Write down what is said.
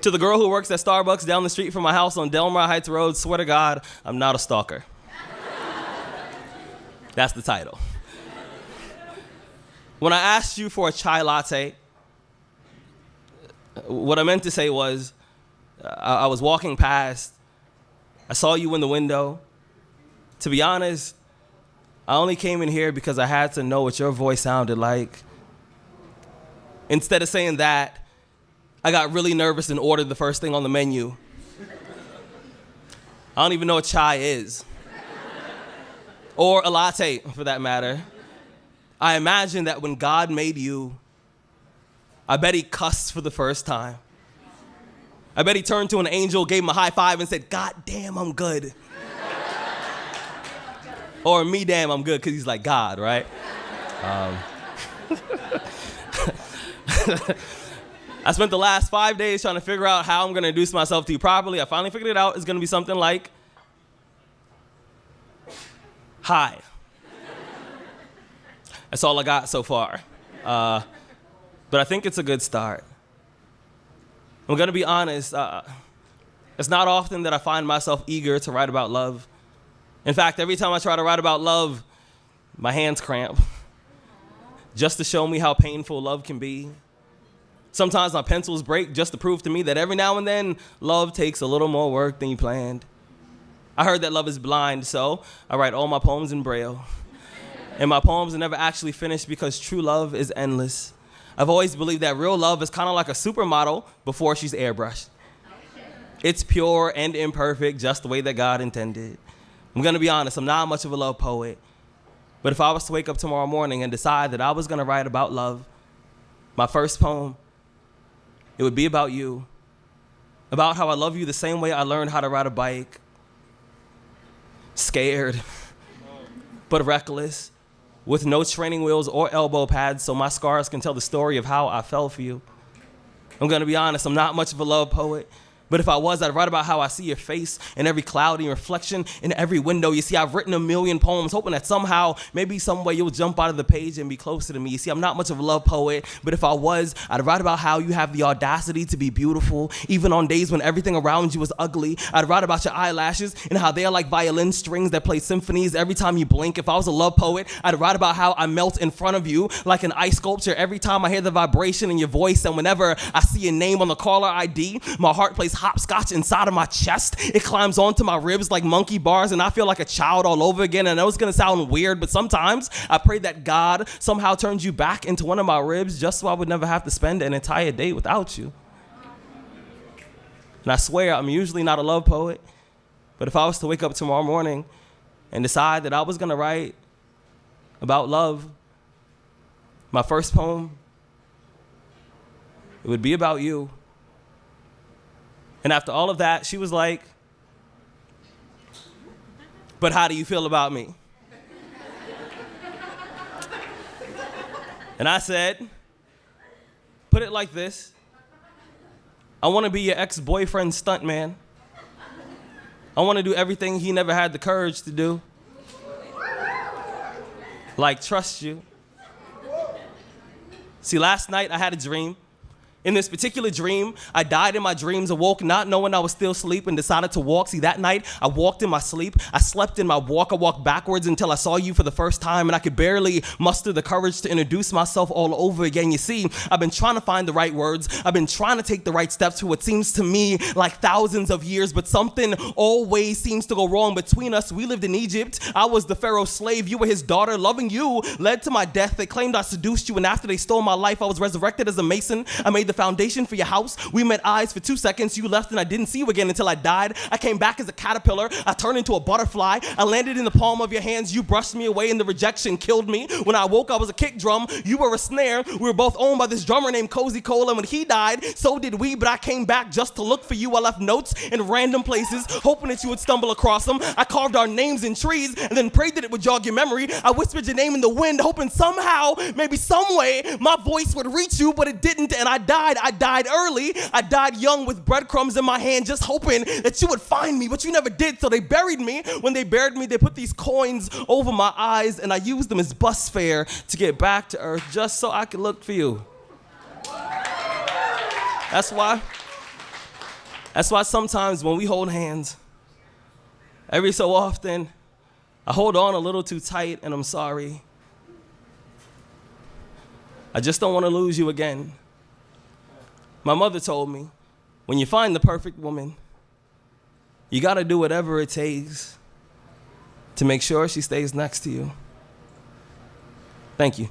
To the girl who works at Starbucks down the street from my house on Delmar Heights Road, swear to God, I'm not a stalker. That's the title. When I asked you for a chai latte, what I meant to say was, I was walking past, I saw you in the window. To be honest, I only came in here because I had to know what your voice sounded like. Instead of saying that, I got really nervous and ordered the first thing on the menu. I don't even know what chai is. Or a latte, for that matter. I imagine that when God made you, I bet he cussed for the first time. I bet he turned to an angel, gave him a high five, and said, God damn, I'm good. Or me damn, I'm good, because he's like God, right? I spent the last 5 days trying to figure out how I'm going to introduce myself to you properly. I finally figured it out. It's going to be something like, hi. That's all I got so far. But I think it's a good start. I'm going to be honest. It's not often that I find myself eager to write about love. In fact, every time I try to write about love, my hands cramp. Just to show me how painful love can be. Sometimes my pencils break just to prove to me that every now and then, love takes a little more work than you planned. I heard that love is blind, so I write all my poems in Braille. And my poems are never actually finished because true love is endless. I've always believed that real love is kind of like a supermodel before she's airbrushed. It's pure and imperfect, just the way that God intended. I'm going to be honest, I'm not much of a love poet. But if I was to wake up tomorrow morning and decide that I was going to write about love, my first poem, it would be about you. About how I love you the same way I learned how to ride a bike. Scared, but reckless, with no training wheels or elbow pads so my scars can tell the story of how I fell for you. I'm going to be honest, I'm not much of a love poet. But if I was, I'd write about how I see your face in every cloudy reflection in every window. You see, I've written a million poems, hoping that somehow, maybe some way you'll jump out of the page and be closer to me. You see, I'm not much of a love poet, but if I was, I'd write about how you have the audacity to be beautiful, even on days when everything around you is ugly. I'd write about your eyelashes and how they're like violin strings that play symphonies every time you blink. If I was a love poet, I'd write about how I melt in front of you like an ice sculpture every time I hear the vibration in your voice, and whenever I see your name on the caller ID, my heart plays hopscotch inside of my chest. It climbs onto my ribs like monkey bars, and I feel like a child all over again. And I know it's gonna sound weird, but sometimes I pray that God somehow turns you back into one of my ribs just so I would never have to spend an entire day without you. And I swear, I'm usually not a love poet, but if I was to wake up tomorrow morning and decide that I was gonna write about love, my first poem, it would be about you. And after all of that, she was like, but how do you feel about me? And I said, put it like this. I want to be your ex-boyfriend's stuntman. I want to do everything he never had the courage to do. Like trust you. See, last night I had a dream. In this particular dream, I died in my dreams, awoke not knowing I was still asleep, and decided to walk. See, that night, I walked in my sleep. I slept in my walk. I walked backwards until I saw you for the first time, and I could barely muster the courage to introduce myself all over again. You see, I've been trying to find the right words. I've been trying to take the right steps for what seems to me like thousands of years, but something always seems to go wrong between us. We lived in Egypt. I was the Pharaoh's slave. You were his daughter. Loving you led to my death. They claimed I seduced you, and after they stole my life, I was resurrected as a mason. I made the foundation for your house. We met eyes for 2 seconds. You left and I didn't see you again until I died. I came back as a caterpillar. I turned into a butterfly. I landed in the palm of your hands. You brushed me away and the rejection killed me. When I woke, I was a kick drum. You were a snare. We were both owned by this drummer named Cozy Cole, and when he died, so did we, but I came back just to look for you. I left notes in random places, hoping that you would stumble across them. I carved our names in trees and then prayed that it would jog your memory. I whispered your name in the wind, hoping somehow, maybe some way, my voice would reach you, but it didn't, and I died. I died early. I died young with breadcrumbs in my hand, just hoping that you would find me, but you never did, so they buried me. When they buried me, they put these coins over my eyes, and I used them as bus fare to get back to earth just so I could look for you. That's why That's why sometimes when we hold hands, every so often, I hold on a little too tight, and I'm sorry. I just don't want to lose you again. My mother told me, when you find the perfect woman, you got to do whatever it takes to make sure she stays next to you. Thank you.